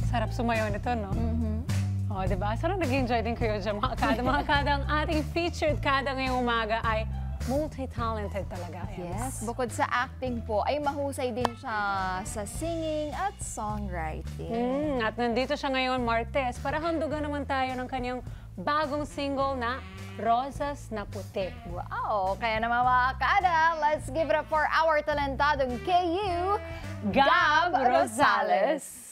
Sarap sumayaw nito, no? O, diba? Sarap nag-enjoy din kayo dyan, mga kada. Mga kada, ang ating featured kada ngayong umaga ay multi-talented talaga. Yes, bukod sa acting po, ay mahusay din siya sa singing at songwriting. At nandito siya ngayon, Martes, para handugan naman tayo ng kanyang bagong single na Rosas na Puti. Wow! Kaya naman mga kada, let's give it up for our talentadong KU, Gab Rosales!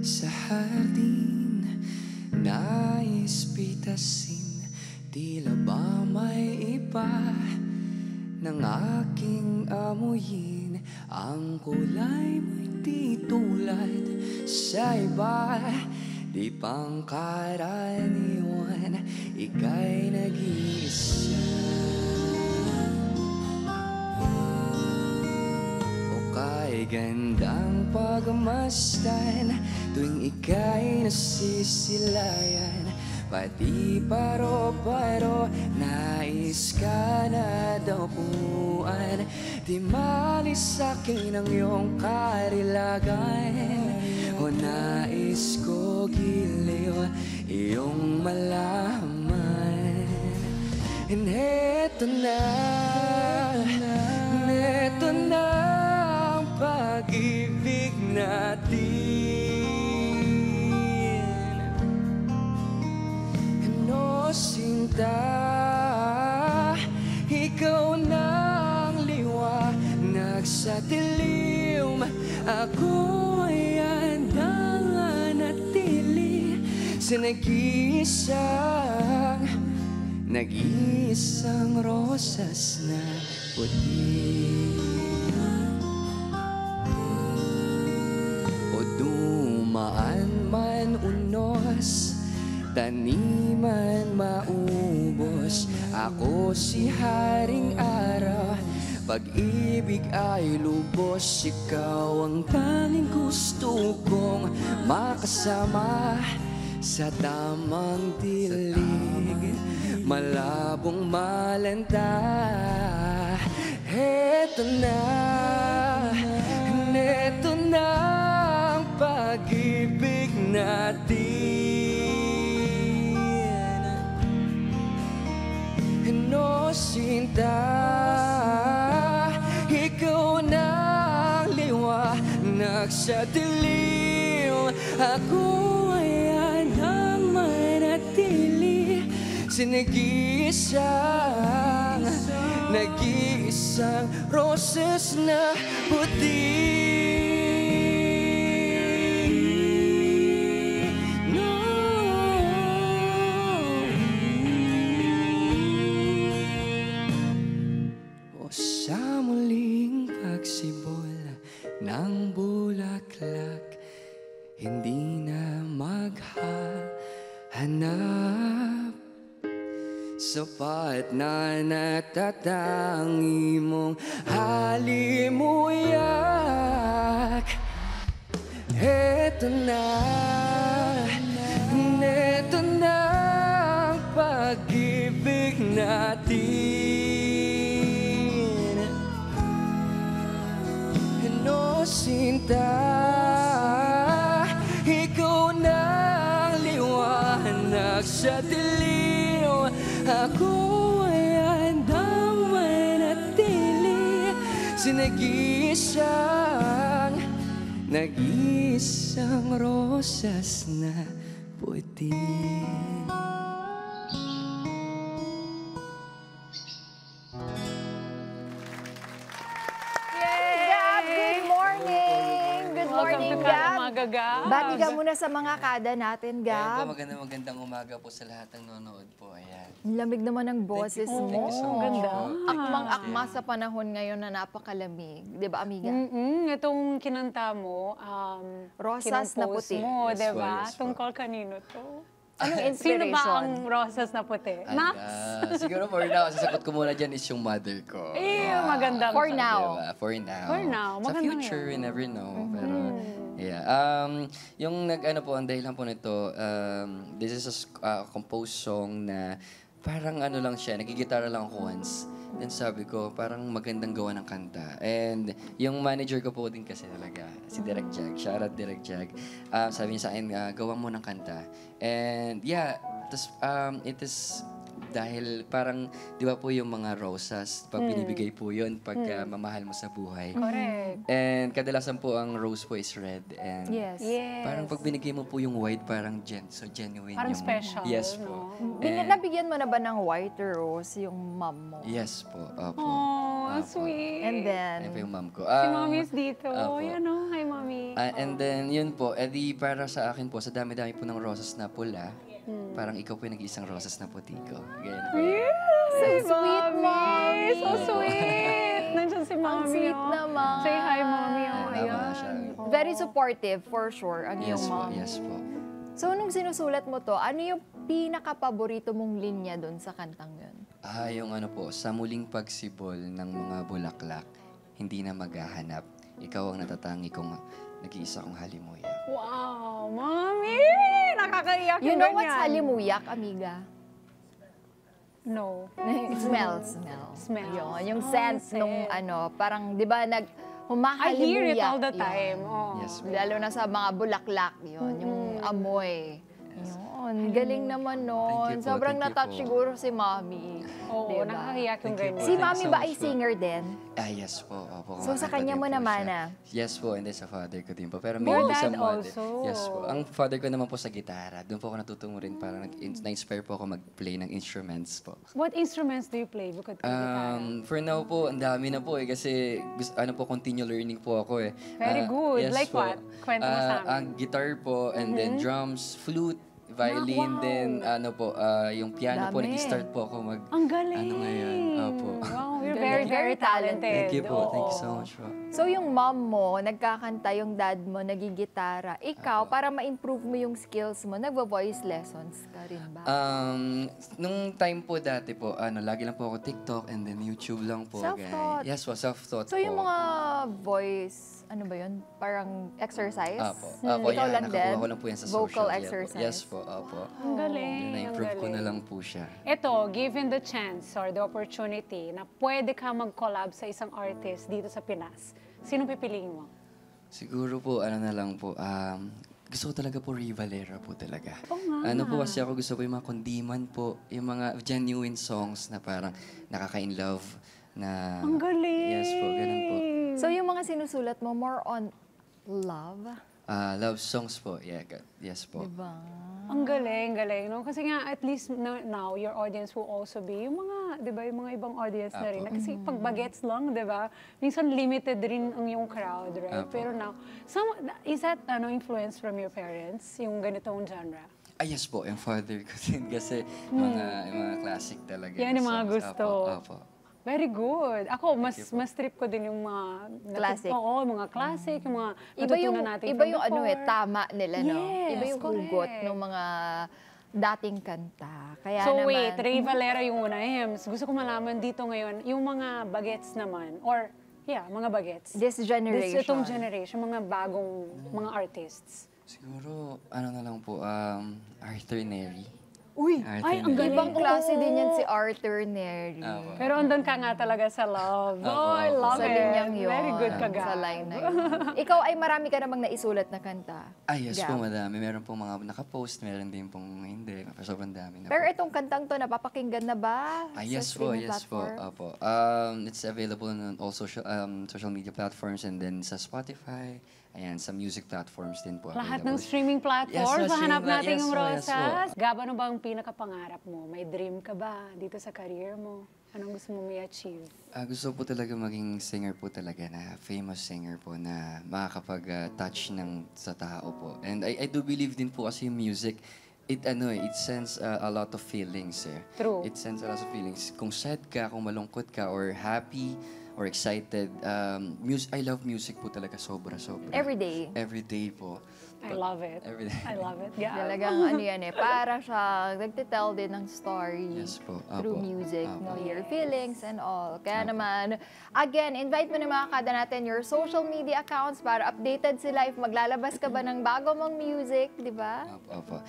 Sa hardin, nais pitasin, tila ba may iba ng aking amuyin. Ang kulay mo'y di tulad sa iba, di pangkaraniwan, ika'y nag-iisa. Kay gandang pagmasdan, tuwing ika'y nasisilayan, pati paro-paro, nais ka na daw puan. Di malis sa'kin ang iyong karilagan, o nais ko giliw iyong malaman. And eto na pag-ibig natin. Ano sinta, ikaw nang liwanag sa dilim, ako'y handang nanatili sa nag-iisang rosas na puti. Dumaan man unos, taniman maubos, ako si Haring Araw, pag-ibig ay lubos. Ikaw ang tanging gusto kong makasama sa tamang dilig, malabong malanta. Eto na pag-ibig natin. No sinta, ikaw na liwanag sa dilim, ako ay handang manatili sa nag-iisang rosas na puti. Sa muling pagsibol ng bulaklak, hindi na maghahanap, sapat na natatangi mong halimuyak. Eto na ang pag-ibig natin. Sinta, ikaw nang liwanag sa dilim, ako ay handang manatili sa nag-iisang rosas na puti. Bati ka muna sa mga kada natin, Gab. Magandang umaga po sa lahat ng nanonood po. Ayan. Ang lamig naman ng boses mo. Thank you so much. Ganda. Akmang-akma sa panahon ngayon na napakalamig. Di ba, amiga? Itong kinanta mo, Rosas na puti. mo, Yes di po, ba? yes po. Tungkol kanino to? Anong Sino inspiration? ba ang rosas na puti? Max? Siguro for now, sasagot ko muna dyan is yung mother ko. Magandang. For now. Diba? For now. For now, Sa maganda future, we never know. Pero, yeah. Yung nag-ano po, ang dahilan po nito, this is a composed song na parang ano lang siya, nagigitara lang ako once. Then sabi ko, parang magandang gawa ng kanta. And yung manager ko po din kasi talaga, si Direk Jag. Shout out Direk Jag. Sabi niya sa akin, gawa mo ng kanta. And yeah, it is dahil parang, di ba po yung mga rosas, pag binibigay po yun pag mamahal mo sa buhay. Correct. And kadalasan po ang rose po is red. And Yes. Yes. parang pag binigay mo po yung white, parang so genuine Parang yung... special, Yes no? po. Nabigyan mo na ba ng white rose yung mom mo? Yes po. Opo. Oh, Opo. sweet. And then, Ayun po yung mom ko. Si Mommy is dito. Opo. Yan o. Hi, Mommy. And then, yun po, edi para sa akin po, sa dami-dami po ng rosas na pula, parang ikaw po yung nag-iisang rosas na puti ko. Ganyan po. so sweet, mommy. So sweet. Nandiyan si Mommy. sweet oh. naman. Say hi, Mommy. Oh, Tama ayan. siya. Very supportive, for sure, ang iyong Yes po, mom. yes po. So, nung sinusulat mo to, ano yung pinaka-paborito mong linya doon sa kantang yun? Yung ano po, sa muling pagsibol ng mga bulaklak, hindi na maghahanap. Ikaw ang natatangi kong nag-iisa kong halimuyak. Wow, Mommy! Nakakaiyak You yung know what's ganyan. halimuyak, amiga? No. Smell. Smell. Yung Oh, scent scent. nung ano, parang, di ba, I humahalimuyak. hear it all the yun. time. Oh. Yes po. Lalo na sa mga bulaklak, yun, yung amoy. Yun, galing naman nun. Thank you po, Sobrang thank you natouch po. siguro si Mami. Oo, Diba? nakakaiyak yung Thank you ganyan. po. Si Thank you Mami so ba much ay po. singer din? Yes po. Opo, So, sa kumakanta kanya din mo po naman siya. ah? Yes po, and then sa father ko din po. Pero Your mainly sa dad mother. also. Yes po. Ang father ko naman po sa gitara. Doon po ako natutungo rin. Parang na-inspire po ako mag-play ng instruments po. What instruments do you play? Bukod kay guitar. For now po, ang dami na po eh. Kasi ano po, continue learning po ako eh. Very good. Yes Like po. what? Kwento mo sa amin. Ang guitar po, and then drums, flute, violin, wow. then ano po, yung piano po, Dami. nag-start po ako Ang galing. Ano ngayon? Opo. Wow, you're Galing. very, very talented. Thank you po. Thank you Oo. so much po. So, yung mom mo, nagkakanta, yung dad mo, nagigitara. Ikaw, para ma-improve mo yung skills mo, nagvo-voice lessons ka rin ba? Nung time po dati po, lagi lang po ako TikTok and then YouTube lang po. Self-taught. Yes po, self-taught So, po. yung mga voice, ano ba yun? Parang exercise? Apo. Ikaw yan, lang din? nakukuha ko lang po yan sa Vocal social media po. exercise? Yes po, opo. Ang galing. Then, ang na-improve ko galing. na lang po siya. Ito, given the chance or the opportunity na pwede ka mag-collab sa isang artist dito sa Pinas, sino pipiliin mo? Siguro po, ano na lang po, gusto ko talaga po Ray Valera po talaga. Oo nga. Ano po kasi ako gusto po yung mga kundiman po, yung mga genuine songs na parang nakaka-in-love na... Ang galing! Yes po, ganun po. So, yung mga sinusulat mo, more on love? Love songs po, yeah, yes po. Diba? Ang galing, no? Kasi nga, at least now, your audience will also be yung mga, di ba, yung mga ibang audience na rin. Apo. Kasi pag bagets lang, di ba, minsan limited rin ang yung crowd, right? Apo. Pero now, is that influence from your parents, yung ganitong genre? Yes po, yung father ko din kasi mga classic talaga. Yan na yung mga songs. gusto. Apo. Very good. Ako, mas you po. mas trip ko din yung mga... Classic. Oo, mga classic, yung mga Iba yung, natutunan natin iba from yung ano before. tama nila, no? Yes, Iba yung correct. hugot ng mga dating kanta. Kaya So naman, wait, Ray Valera yung una. Hems, gusto ko malaman dito ngayon, yung mga bagets naman, or mga bagets. this generation. Itong generation, mga bagong mga artists. Siguro, ano na lang po, Arthur Neri. Uy, Arthur ay, ang Neri. galing. Ibang klase Oo. din yan si Arthur Neri. Apo. Pero andun ka nga talaga sa love. Apo, Oh, I apo. love Sa it. linyang yun. Very good ka, Gab. Sa line na yun. Ikaw ay marami ka namang naisulat na kanta. Yes Gab. po, madami. Meron pong mga nakapost, meron din pong hindi. Sobrang dami na Pero po. itong kantang to, napapakinggan na ba? Yes sa po, streaming yes po. platform? Opo. It's available on all social media platforms and then sa Spotify. Ayan, sa music platforms din po. Lahat available ng streaming platforms, Yes, no, mahanap streaming- natin yes yung po, yes po. Rosas. Gab, ano ba ang pinakapangarap mo? May dream ka ba dito sa career mo? Anong gusto mo may achieve? Gusto po talaga maging singer po talaga na famous singer po na makakapag-touch sa tao po. And I do believe din po kasi yung music, it sends a lot of feelings eh. True. It sends a lot of feelings. Kung sad ka, kung malungkot ka, or happy, or excited. I love music po talaga sobra-sobra. Every day. Every day po. I love it. Every day. I love it. Yeah. Talagang ano yan eh, para siya nagtitell din ng story Yes po. through Apo. music, Apo. no, your feelings and all. Kaya naman, again, invite mo na mga kada natin your social media accounts para updated sila if maglalabas ka ba ng bago mong music, di ba? Opo.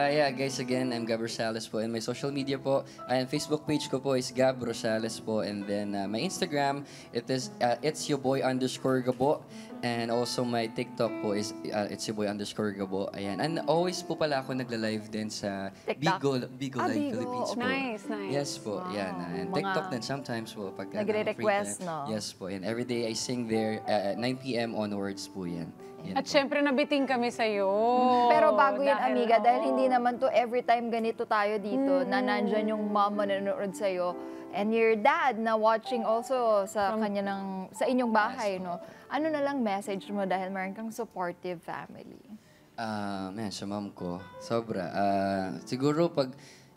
Yeah, guys, again, I'm Gab Rosales po. And my social media po, and Facebook page ko po is Gab Rosales po. And then my Instagram, it's your boy _Gabo. And also my TikTok po is it's your boy _Gabo. Ayan. And always po pala ako nagla-live din sa TikTok? Bigo Ah, Live Bigo. Philippines po. Nice, nice. Yes po, yan. And Mga TikTok din sometimes po. Pag nagre-request, free time. no? Yes po. And everyday I sing there at 9 p.m. onwards po yan. Yan At po. syempre, nabiting kami sa'yo. Pero bago yan, amiga, dahil oo. hindi naman to every time ganito tayo dito, na nandyan yung mama na nanonood sa'yo, and your dad na watching also sa sa inyong bahay, no? Ano na lang message mo dahil meron kang supportive family? Sa mom ko, sobra. Siguro pag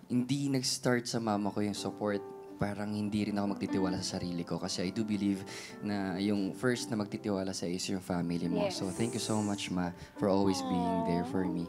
hindi nag-start sa mama ko yung support, parang hindi rin ako magtitiwala sa sarili ko. Kasi I do believe na yung first na magtitiwala sa is yung family mo. Yes. So thank you so much, Ma, for always being there for me.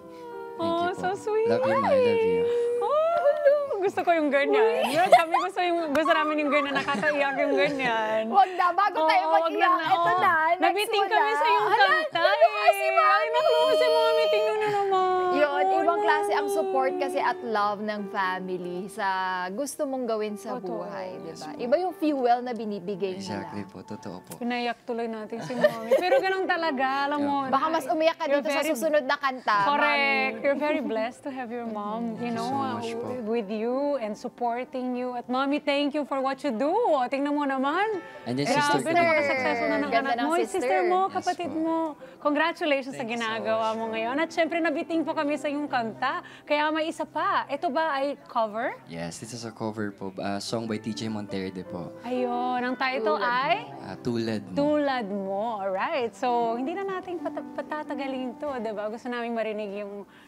Thank Oh, you po. so sweet. Love you, Ma. I love you. Oh, gusto ko yung ganyan. Yun, sabi ko gusto namin yung ganyan, nakakaiyak yung ganyan. Wag na, bago tayo Oo, wag mag-iyak. Ito oo. na, next Nabiting mo kami na. sa yung Hala, kanta. naluha si Mami. Ay, naluha si Mami. Tingnan na naman. Yun, Oo, ibang no. klase ang support kasi at love ng family sa gusto mong gawin sa Totoo. buhay, di ba? Yes po. Iba yung fuel na binibigay Exactly nila. po. Totoo po. Pinayak tuloy natin si Mami. Pero ganun talaga, alam mo. Baka mas umiyak ka You're dito sa very- susunod na kanta. Correct. You're very blessed to have your mom, you know, so much po. with you and supporting you. At Mommy, thank you for what you do. Tingnan mo naman. And yung sister ko Grabe, din. napaka-successful na ng Ganda anak ng mo. Yung sister. sister mo, Yes kapatid po. mo. Congratulations sa Thank you so ginagawa much mo po. ngayon. At syempre, nabiting po kami sa iyong kanta. Kaya may isa pa. Ito ba ay cover? Yes, this is a cover po. Song by TJ Monterde po. Ayun, ang title ay Tulad mo. Tulad Mo. Alright. So, hindi na natin patatagalin to, diba? Gusto namin marinig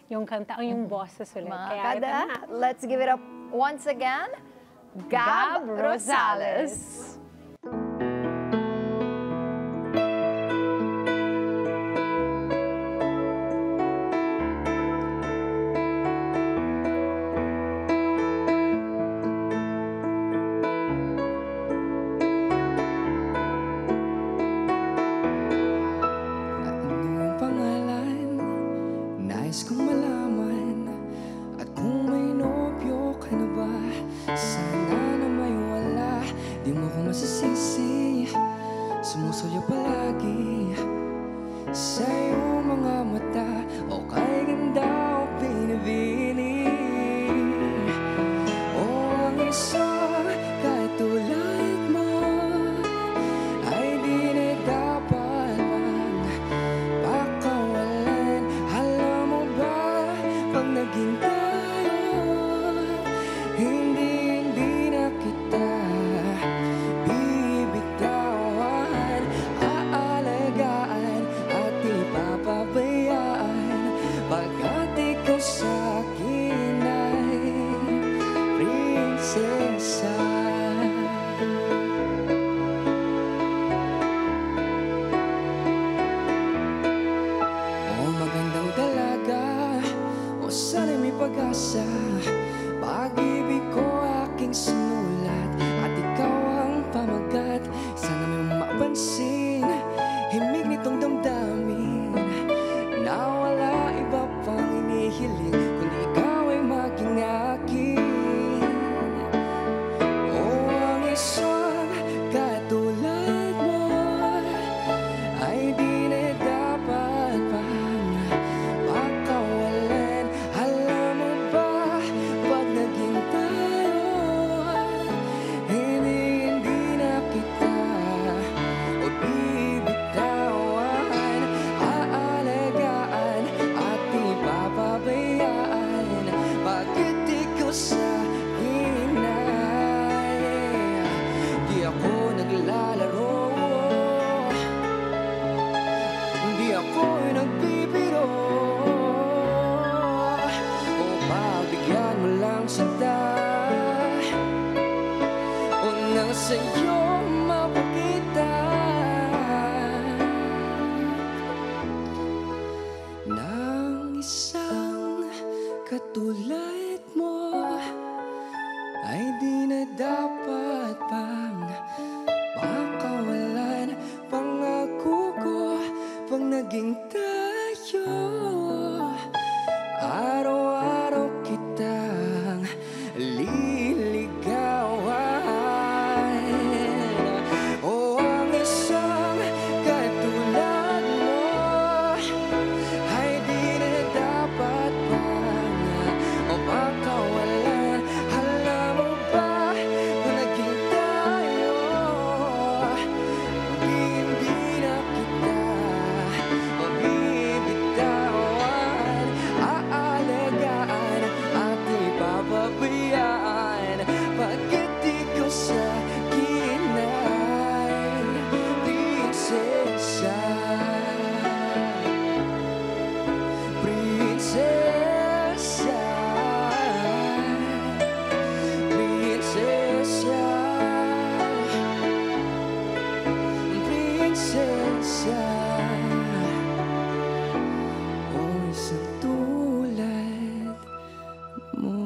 yung kanta, yung boses ulit. Mga Kaya kada, ito na. let's give it up once again. Gab Rosales. Ano ang pangalan? Nais kong malaman. At kung may nobyo ka na ba? Sana na may wala. Di mo ko katulad mo ay di na dapat pang pakawalan. Pangako ko pag naging tayo, araw-araw kitang liligawan. O ang isang katulad mo ay di na dapat pang o pakawalan. Alam mo ba kung naging tayo, hindi na kita mabibitawan. Aalagaan at ipapabayaan pagkat ikaw sa akin ay prinsesa. Prinsesa, prinsesa, prinsesa. O isang tulad mo.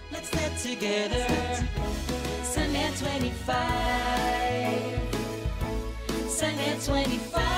Let's get together. Sunday at 25. Sunday at 25.